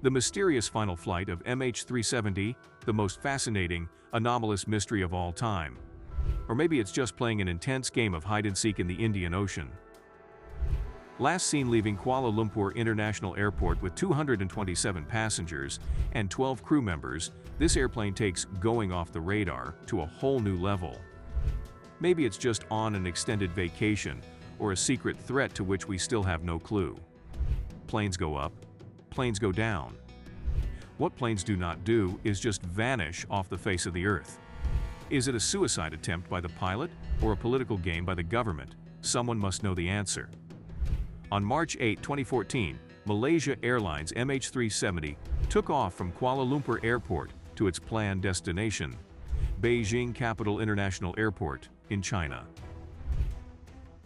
The mysterious final flight of MH370, the most fascinating, anomalous mystery of all time. Or maybe it's just playing an intense game of hide-and-seek in the Indian Ocean. Last seen leaving Kuala Lumpur International Airport with 227 passengers and 12 crew members, this airplane takes going off the radar to a whole new level. Maybe it's just on an extended vacation or a secret threat to which we still have no clue. Planes go up, planes go down. What planes do not do is just vanish off the face of the earth. Is it a suicide attempt by the pilot or a political game by the government? Someone must know the answer. On March 8, 2014, Malaysia Airlines MH370 took off from Kuala Lumpur Airport to its planned destination, Beijing Capital International Airport in China.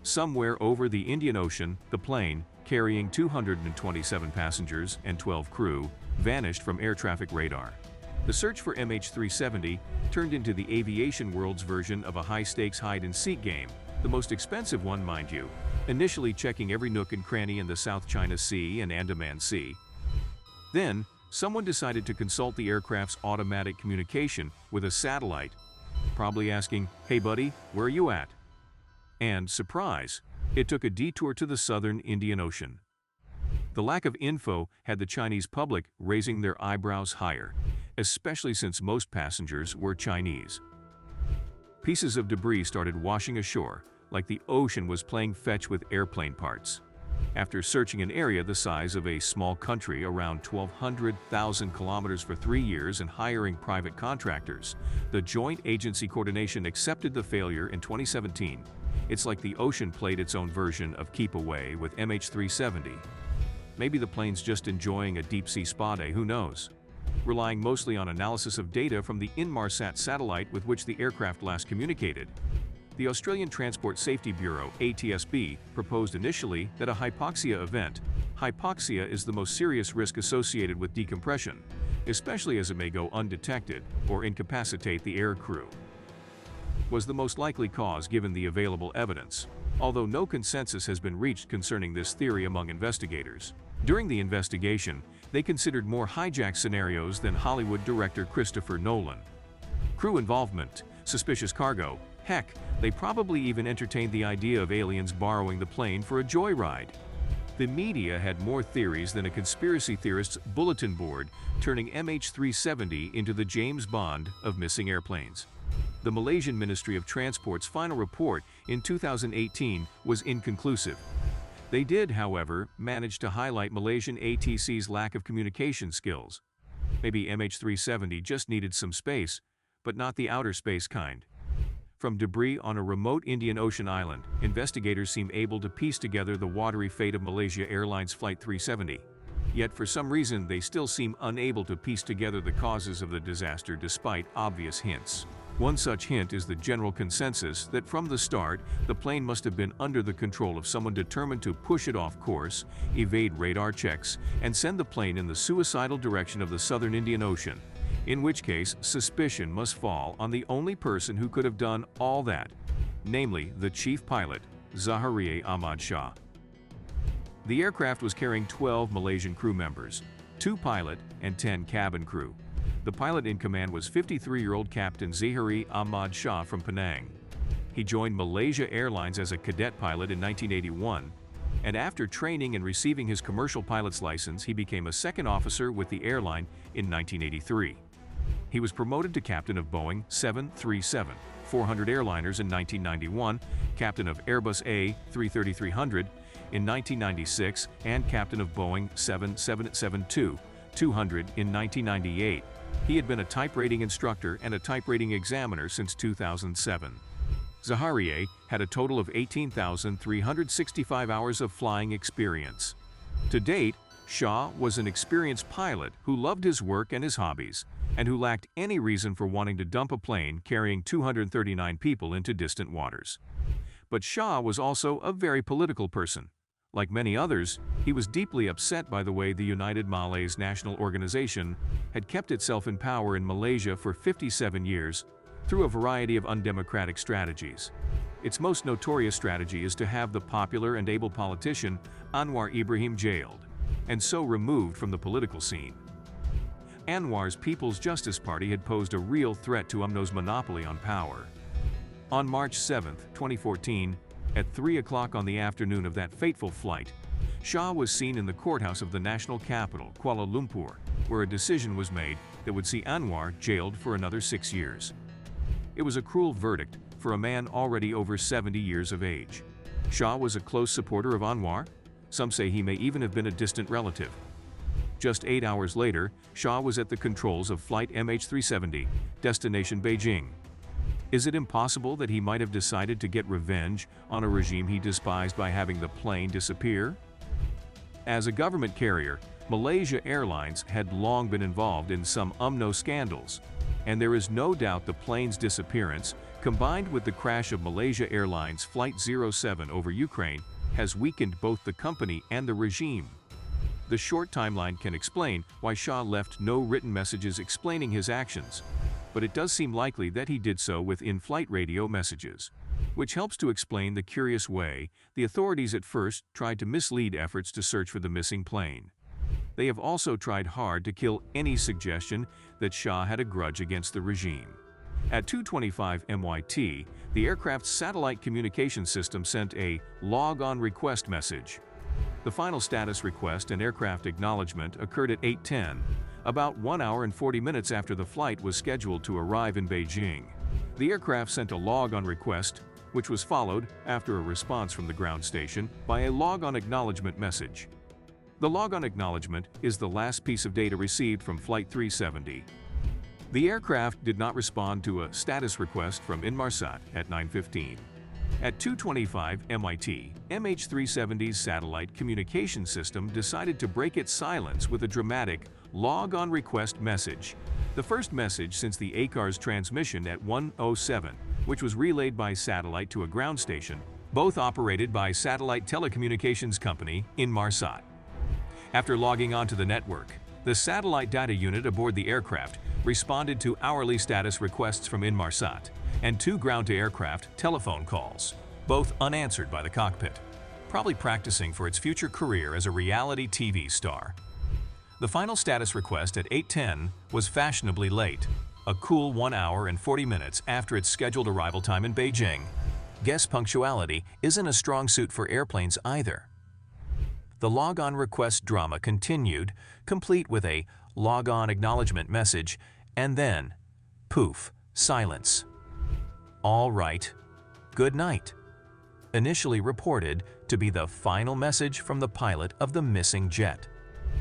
Somewhere over the Indian Ocean, the plane, carrying 227 passengers and 12 crew, vanished from air traffic radar. The search for MH370 turned into the aviation world's version of a high-stakes hide-and-seek game, the most expensive one, mind you, initially checking every nook and cranny in the South China Sea and Andaman Sea. Then, someone decided to consult the aircraft's automatic communication with a satellite, probably asking, "Hey buddy, where are you at?" And, surprise, it took a detour to the southern Indian Ocean. The lack of info had the Chinese public raising their eyebrows higher, especially since most passengers were Chinese. Pieces of debris started washing ashore, like the ocean was playing fetch with airplane parts. After searching an area the size of a small country around 1,200,000 kilometers for 3 years and hiring private contractors, the Joint Agency Coordination accepted the failure in 2017. It's like the ocean played its own version of Keep Away with MH370. Maybe the plane's just enjoying a deep-sea spa day, who knows? Relying mostly on analysis of data from the Inmarsat satellite with which the aircraft last communicated. The Australian Transport Safety Bureau, ATSB, proposed initially that a hypoxia event. Hypoxia is the most serious risk associated with decompression, especially as it may go undetected or incapacitate the air crew. Was the most likely cause given the available evidence, although no consensus has been reached concerning this theory among investigators. During the investigation, they considered more hijack scenarios than Hollywood director Christopher Nolan. Crew involvement, suspicious cargo, heck, they probably even entertained the idea of aliens borrowing the plane for a joyride. The media had more theories than a conspiracy theorist's bulletin board, turning MH370 into the James Bond of missing airplanes. The Malaysian Ministry of Transport's final report in 2018 was inconclusive. They did, however, manage to highlight Malaysian ATC's lack of communication skills. Maybe MH370 just needed some space, but not the outer space kind. From debris on a remote Indian Ocean island, investigators seem able to piece together the watery fate of Malaysia Airlines Flight 370. Yet for some reason they still seem unable to piece together the causes of the disaster despite obvious hints. One such hint is the general consensus that from the start, the plane must have been under the control of someone determined to push it off course, evade radar checks, and send the plane in the suicidal direction of the southern Indian Ocean. In which case, suspicion must fall on the only person who could have done all that, namely the chief pilot, Zaharieh Ahmad Shah. The aircraft was carrying 12 Malaysian crew members, 2 pilot and 10 cabin crew. The pilot in command was 53-year-old Captain Zaharieh Ahmad Shah from Penang. He joined Malaysia Airlines as a cadet pilot in 1981, and after training and receiving his commercial pilot's license, he became a second officer with the airline in 1983. He was promoted to captain of Boeing 737-400 airliners in 1991, captain of Airbus A330-300 in 1996, and captain of Boeing 777-200 in 1998. He had been a type rating instructor and a type rating examiner since 2007. Zaharieh had a total of 18,365 hours of flying experience. To date, Shah was an experienced pilot who loved his work and his hobbies, and who lacked any reason for wanting to dump a plane carrying 239 people into distant waters. But Shah was also a very political person. Like many others, he was deeply upset by the way the United Malays National Organization had kept itself in power in Malaysia for 57 years through a variety of undemocratic strategies. Its most notorious strategy is to have the popular and able politician Anwar Ibrahim jailed. and so removed from the political scene. Anwar's People's Justice Party had posed a real threat to UMNO's monopoly on power. On March 7, 2014, at 3 o'clock on the afternoon of that fateful flight, Shah was seen in the courthouse of the national capital, Kuala Lumpur, where a decision was made that would see Anwar jailed for another 6 years. It was a cruel verdict for a man already over 70 years of age. Shah was a close supporter of Anwar. Some say he may even have been a distant relative. Just 8 hours later, Shah was at the controls of flight MH370, destination Beijing. Is it impossible that he might have decided to get revenge on a regime he despised by having the plane disappear? As a government carrier, Malaysia Airlines had long been involved in some UMNO scandals, and there is no doubt the plane's disappearance, combined with the crash of Malaysia Airlines Flight 07 over Ukraine, has weakened both the company and the regime. The short timeline can explain why Shah left no written messages explaining his actions, but it does seem likely that he did so with in-flight radio messages, which helps to explain the curious way the authorities at first tried to mislead efforts to search for the missing plane. They have also tried hard to kill any suggestion that Shah had a grudge against the regime. At 2:25 MYT, the aircraft's satellite communication system sent a log-on request message. The final status request and aircraft acknowledgement occurred at 8:10, about 1 hour and 40 minutes after the flight was scheduled to arrive in Beijing. The aircraft sent a log-on request, which was followed, after a response from the ground station, by a log-on acknowledgement message. The log-on acknowledgement is the last piece of data received from Flight 370. The aircraft did not respond to a status request from Inmarsat at 9:15. At 2:25 MIT, MH370's satellite communication system decided to break its silence with a dramatic log-on request message, the first message since the ACAR's transmission at 1:07, which was relayed by satellite to a ground station, both operated by satellite telecommunications company Inmarsat. After logging onto the network, the satellite data unit aboard the aircraft responded to hourly status requests from Inmarsat and 2 ground-to-aircraft telephone calls, both unanswered by the cockpit, probably practicing for its future career as a reality TV star. The final status request at 8:10 was fashionably late, a cool 1 hour and 40 minutes after its scheduled arrival time in Beijing. Guess punctuality isn't a strong suit for airplanes either. The log-on request drama continued, complete with a log-on acknowledgement message, and then, poof, silence. All right, good night. Initially reported to be the final message from the pilot of the missing jet.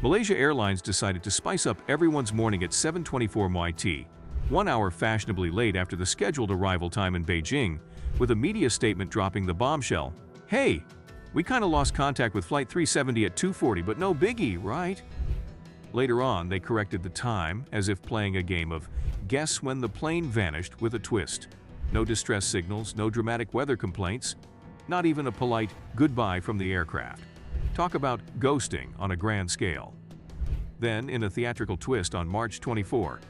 Malaysia Airlines decided to spice up everyone's morning at 7:24 MYT, 1 hour fashionably late after the scheduled arrival time in Beijing, with a media statement dropping the bombshell. Hey, we kinda lost contact with Flight 370 at 2:40, but no biggie, right? Later on, they corrected the time, as if playing a game of guess when the plane vanished with a twist. No distress signals, no dramatic weather complaints, not even a polite goodbye from the aircraft. Talk about ghosting on a grand scale. Then, in a theatrical twist on March 24,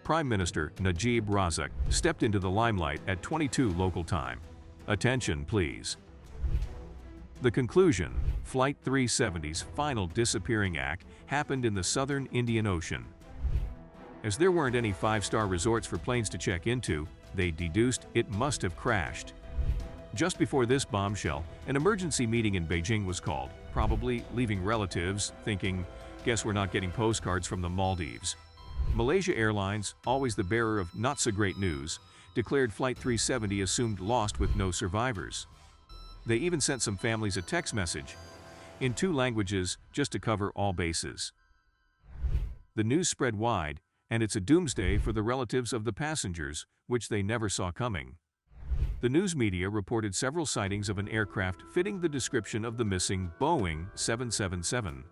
Prime Minister Najib Razak stepped into the limelight at 22 local time. Attention, please. The conclusion, Flight 370's final disappearing act happened in the southern Indian Ocean. As there weren't any 5-star resorts for planes to check into, they deduced it must have crashed. Just before this bombshell, an emergency meeting in Beijing was called, probably leaving relatives thinking, guess we're not getting postcards from the Maldives. Malaysia Airlines, always the bearer of not-so-great news, declared Flight 370 assumed lost with no survivors. They even sent some families a text message, in 2 languages, just to cover all bases. The news spread wide, and it's a doomsday for the relatives of the passengers, which they never saw coming. The news media reported several sightings of an aircraft fitting the description of the missing Boeing 777.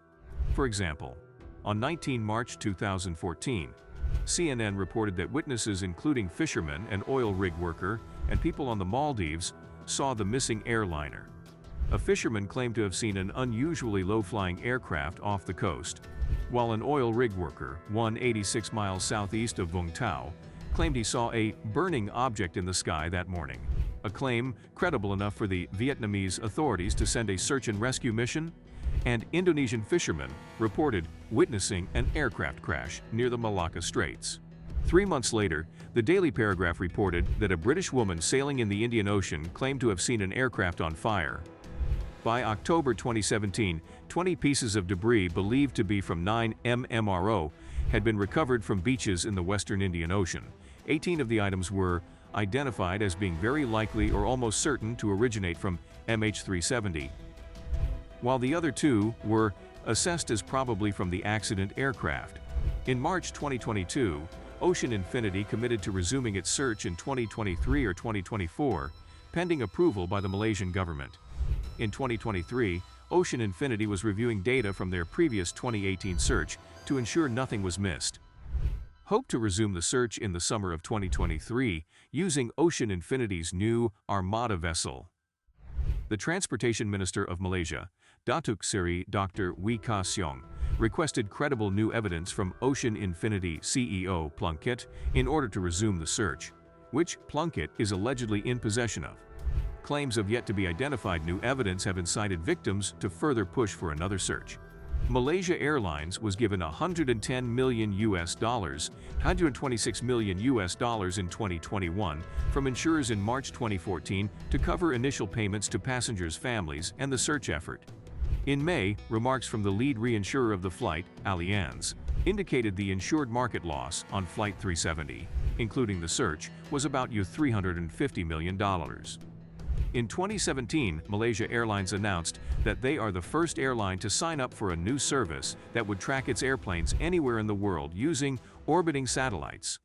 For example, on 19 March 2014, CNN reported that witnesses including fishermen, an oil rig worker, and people on the Maldives saw the missing airliner. A fisherman claimed to have seen an unusually low-flying aircraft off the coast, while an oil rig worker, 186 miles southeast of Vung Tau, claimed he saw a burning object in the sky that morning. A claim credible enough for the Vietnamese authorities to send a search and rescue mission? and Indonesian fishermen reported witnessing an aircraft crash near the Malacca Straits. 3 months later, the Daily Paragraph reported that a British woman sailing in the Indian Ocean claimed to have seen an aircraft on fire. By October 2017, 20 pieces of debris believed to be from 9 MMRO had been recovered from beaches in the western Indian Ocean. 18 of the items were identified as being very likely or almost certain to originate from MH370, while the other 2 were assessed as probably from the accident aircraft. In March 2022, Ocean Infinity committed to resuming its search in 2023 or 2024, pending approval by the Malaysian government. In 2023, Ocean Infinity was reviewing data from their previous 2018 search to ensure nothing was missed. Hope to resume the search in the summer of 2023 using Ocean Infinity's new Armada vessel. The Transportation Minister of Malaysia, Datuk Seri Dr. Wee Ka Siong, requested credible new evidence from Ocean Infinity CEO Plunkett in order to resume the search, which Plunkett is allegedly in possession of. Claims of yet to be identified new evidence have incited victims to further push for another search. Malaysia Airlines was given $110 million, $126 million in 2021 from insurers in March 2014 to cover initial payments to passengers' families and the search effort. In May, remarks from the lead reinsurer of the flight, Allianz, indicated the insured market loss on Flight 370, including the search, was about $350 million. In 2017, Malaysia Airlines announced that they are the first airline to sign up for a new service that would track its airplanes anywhere in the world using orbiting satellites.